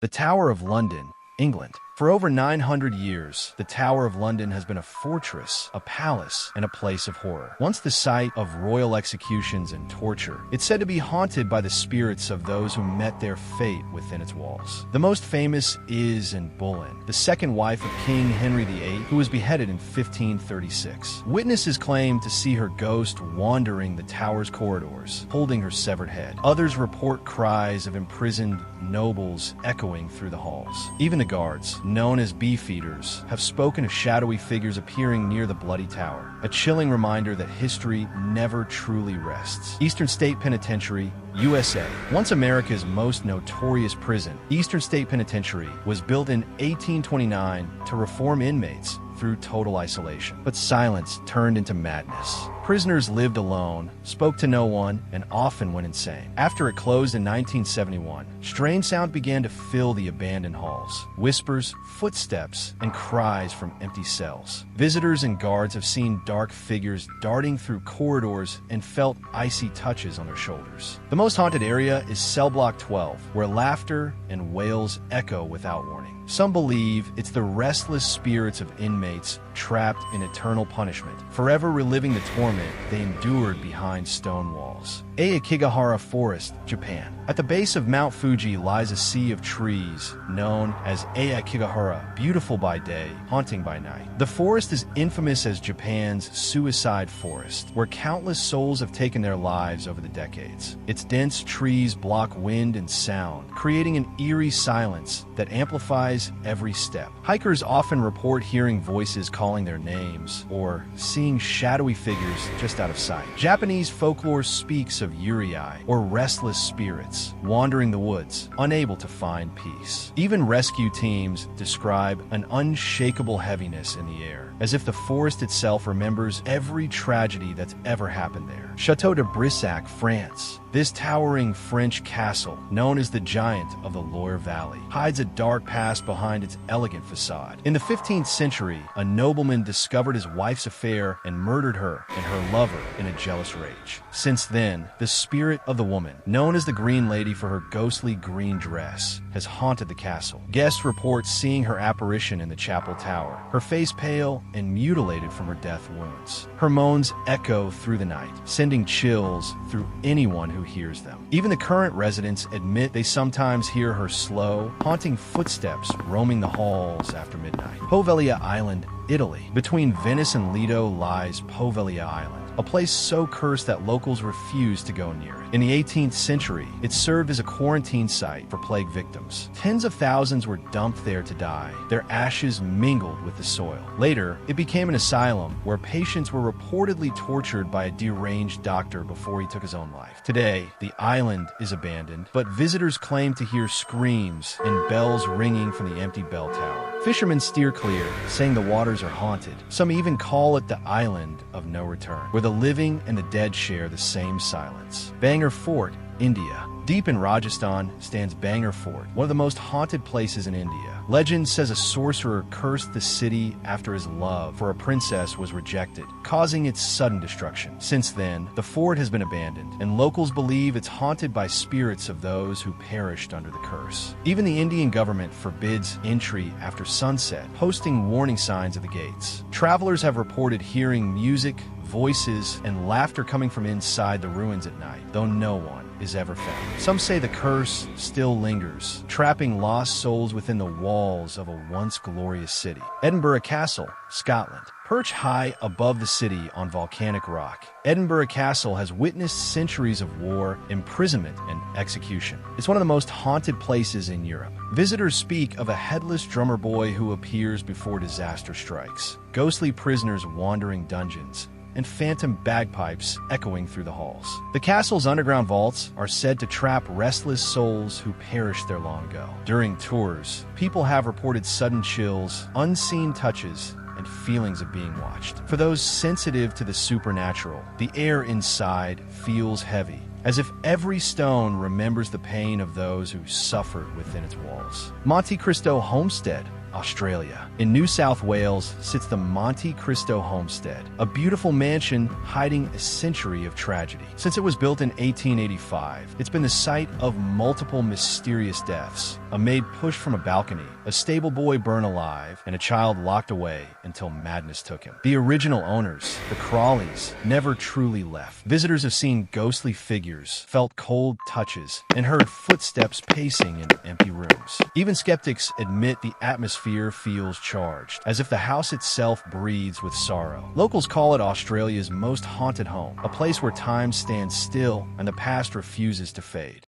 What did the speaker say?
The Tower of London, England. For over 900 years, the Tower of London has been a fortress, a palace, and a place of horror. Once the site of royal executions and torture, it's said to be haunted by the spirits of those who met their fate within its walls. The most famous is Anne Boleyn, the second wife of King Henry VIII, who was beheaded in 1536. Witnesses claim to see her ghost wandering the tower's corridors, holding her severed head. Others report cries of imprisoned nobles echoing through the halls. Even the guards, known as beefeaters, have spoken of shadowy figures appearing near the bloody tower, a chilling reminder that history never truly rests. Eastern State Penitentiary, USA. Once America's most notorious prison, Eastern State Penitentiary was built in 1829 to reform inmates through total isolation. But silence turned into madness. Prisoners lived alone, spoke to no one, and often went insane. After it closed in 1971, strange sound began to fill the abandoned halls. Whispers, footsteps, and cries from empty cells. Visitors and guards have seen dark figures darting through corridors and felt icy touches on their shoulders. The most haunted area is Cell Block 12, where laughter and wails echo without warning. Some believe it's the restless spirits of inmates trapped in eternal punishment, forever reliving the torment they endured behind stone walls. Aokigahara Forest, Japan. At the base of Mount Fuji lies a sea of trees known as Aokigahara, beautiful by day, haunting by night. The forest is infamous as Japan's suicide forest, where countless souls have taken their lives over the decades. Its dense trees block wind and sound, creating an eerie silence that amplifies every step. Hikers often report hearing voices calling their names or seeing shadowy figures just out of sight. Japanese folklore speaks of yurei, or restless spirits, wandering the woods, unable to find peace. Even rescue teams describe an unshakable heaviness in the air, as if the forest itself remembers every tragedy that's ever happened there. Château de Brissac, France. This towering French castle, known as the Giant of the Loire Valley, hides a dark past behind its elegant facade. In the 15th century, a nobleman discovered his wife's affair and murdered her and her lover in a jealous rage. Since then, the spirit of the woman, known as the Green Lady for her ghostly green dress, has haunted the castle. Guests report seeing her apparition in the chapel tower, her face pale and mutilated from her death wounds. Her moans echo through the night, sending chills through anyone who hears them. Even the current residents admit they sometimes hear her slow, haunting footsteps roaming the halls after midnight. Poveglia Island, Italy. Between Venice and Lido lies Poveglia Island, a place so cursed that locals refuse to go near it. In the 18th century, it served as a quarantine site for plague victims. Tens of thousands were dumped there to die, their ashes mingled with the soil. Later, it became an asylum where patients were reportedly tortured by a deranged doctor before he took his own life. Today, the island is abandoned, but visitors claim to hear screams and bells ringing from the empty bell tower. Fishermen steer clear, saying the waters are haunted. Some even call it the island of no return, where the living and the dead share the same silence. Bhangarh Fort, India. Deep in Rajasthan stands Bhangarh Fort, one of the most haunted places in India. Legend says a sorcerer cursed the city after his love for a princess was rejected, causing its sudden destruction. Since then, the fort has been abandoned, and locals believe it's haunted by spirits of those who perished under the curse. Even the Indian government forbids entry after sunset, posting warning signs at the gates. Travelers have reported hearing music, voices, and laughter coming from inside the ruins at night, though no one is ever found. Some say the curse still lingers, trapping lost souls within the walls of a once glorious city. Edinburgh Castle, Scotland. Perched high above the city on volcanic rock, Edinburgh Castle has witnessed centuries of war, imprisonment, and execution. It's one of the most haunted places in Europe. Visitors speak of a headless drummer boy who appears before disaster strikes, ghostly prisoners wandering dungeons, and phantom bagpipes echoing through the halls. The castle's underground vaults are said to trap restless souls who perished there long ago. During tours, people have reported sudden chills, unseen touches, and feelings of being watched. For those sensitive to the supernatural, the air inside feels heavy, as if every stone remembers the pain of those who suffered within its walls. Monte Cristo Homestead, Australia. In New South Wales sits the Monte Cristo Homestead, a beautiful mansion hiding a century of tragedy. Since it was built in 1885, it's been the site of multiple mysterious deaths, A maid pushed from a balcony, a stable boy burned alive, and a child locked away until madness took him. The original owners, the Crawleys, never truly left. Visitors have seen ghostly figures, felt cold touches, and heard footsteps pacing in empty rooms. Even skeptics admit the atmosphere feels charged, as if the house itself breathes with sorrow. Locals call it Australia's most haunted home, a place where time stands still and the past refuses to fade.